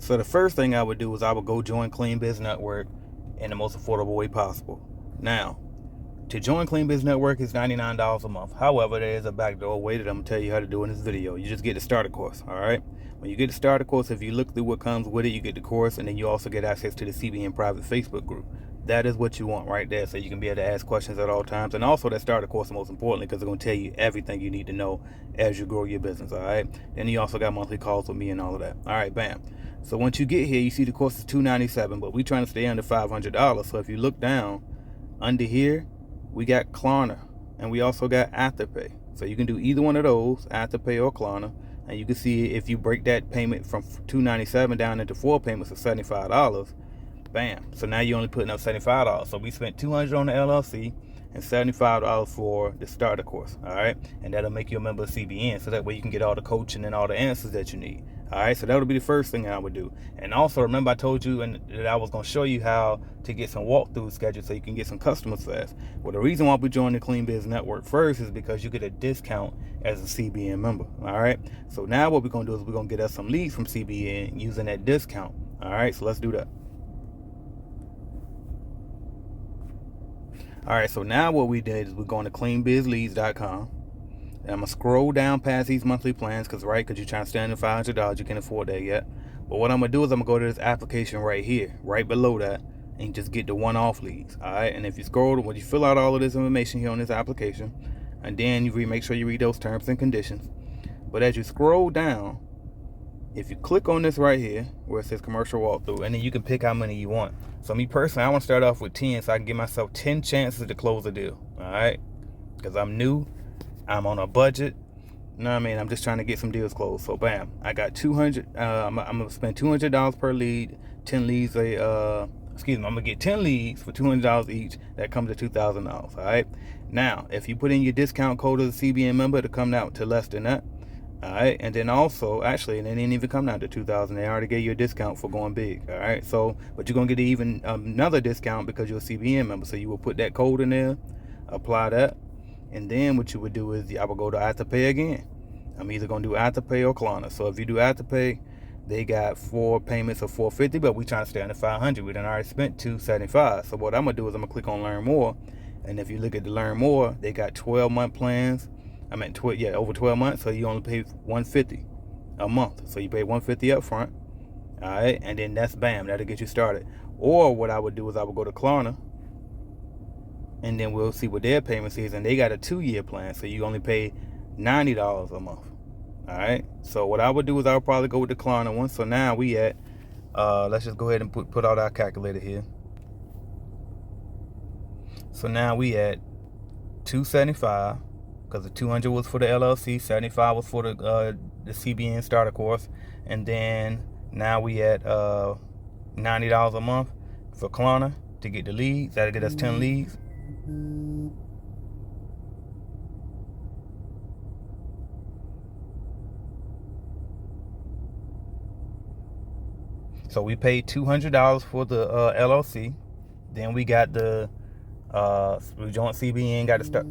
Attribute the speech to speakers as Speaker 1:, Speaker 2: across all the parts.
Speaker 1: So the first thing I would do is I would go join Clean Biz Network in the most affordable way possible. Now, to join Clean Biz Network is $99 a month. However, there is a backdoor way that I'm going to tell you how to do in this video. You just get the starter course, all right? When you get the starter course, if you look through what comes with it, you get the course, and then you also get access to the CBN private Facebook group. That is what you want right there, so you can be able to ask questions at all times. And also that starter course, most importantly, because it's going to tell you everything you need to know as you grow your business, all right? Then you also got monthly calls with me and all of that. All right, bam. So once you get here, you see the course is $297, but we're trying to stay under $500. So if you look down under here, we got Klarna, and we also got Afterpay. So you can do either one of those, Afterpay or Klarna, and you can see if you break that payment from $297 down into 4 payments of $75, bam. So now you're only putting up $75. So we spent $200 on the LLC and $75 for the starter course, all right? And that'll make you a member of CBN, so that way you can get all the coaching and all the answers that you need. All right, so that would be the first thing I would do. And also, remember I told you that I was going to show you how to get some walkthrough schedules so you can get some customers fast. Well, the reason why we joined the Clean Biz Network first is because you get a discount as a CBN member. All right, so now what we're going to do is we're going to get us some leads from CBN using that discount. All right, so let's do that. All right, so now what we did is we're going to cleanbizleads.com. And I'm going to scroll down past these monthly plans because you're trying to stay under $500. You can't afford that yet. But what I'm going to do is I'm going to go to this application right here, right below that, and just get the one-off leads. All right, and if you scroll, when you fill out all of this information here on this application, and then you make sure you read those terms and conditions. But as you scroll down, if you click on this right here where it says commercial walkthrough, and then you can pick how many you want. So me personally, I want to start off with 10 so I can give myself 10 chances to close a deal. All right, because I'm new. I'm on a budget. You know what I mean? I'm just trying to get some deals closed. So bam, I got 200. I'm gonna spend $200 per lead. 10 leads. I'm gonna get 10 leads for $200 each. That comes to $2,000. All right. Now, if you put in your discount code as a CBN member, it'll come out to less than that. All right. And then also, actually, and it didn't even come down to $2,000. They already gave you a discount for going big. All right. So, but you're gonna get even another discount because you're a CBN member. So you will put that code in there, apply that. And then what you would do is I would go to Afterpay again. I'm either going to do Afterpay or Klarna. So if you do Afterpay, they got 4 payments of $450, but we trying to stay under $500. We done already spent $275. So what I'm going to do is I'm going to click on Learn More. And if you look at the Learn More, they got 12-month plans. Over 12 months. So you only pay $150 a month. So you pay $150 up front. All right. And then that's bam. That'll get you started. Or what I would do is I would go to Klarna. And then we'll see what their payments is, and they got a 2-year plan, so you only pay $90 a month. All right. So what I would do is I would probably go with the Klarna one. So now we at, let's just go ahead and put out our calculator here. So now we at $275 because the $200 was for the LLC, $75 was for the CBN starter course, and then now we at $90 a month for Klarna to get the leads. That'll get us 10 leads. So we paid $200 for the LLC. Then we got the we joined CBN, got to start.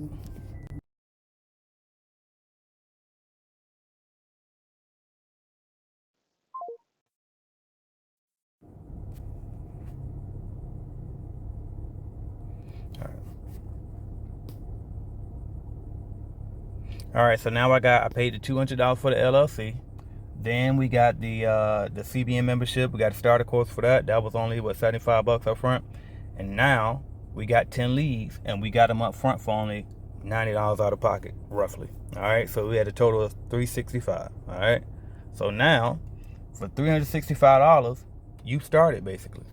Speaker 1: All right, so now I paid the $200 for the LLC. Then we got the CBN membership. We got a starter course for that. That was only $75 up front. And now we got 10 leads, and we got them up front for only $90 out of pocket, roughly. All right, so we had a total of $365. All right, so now for $365, you started basically.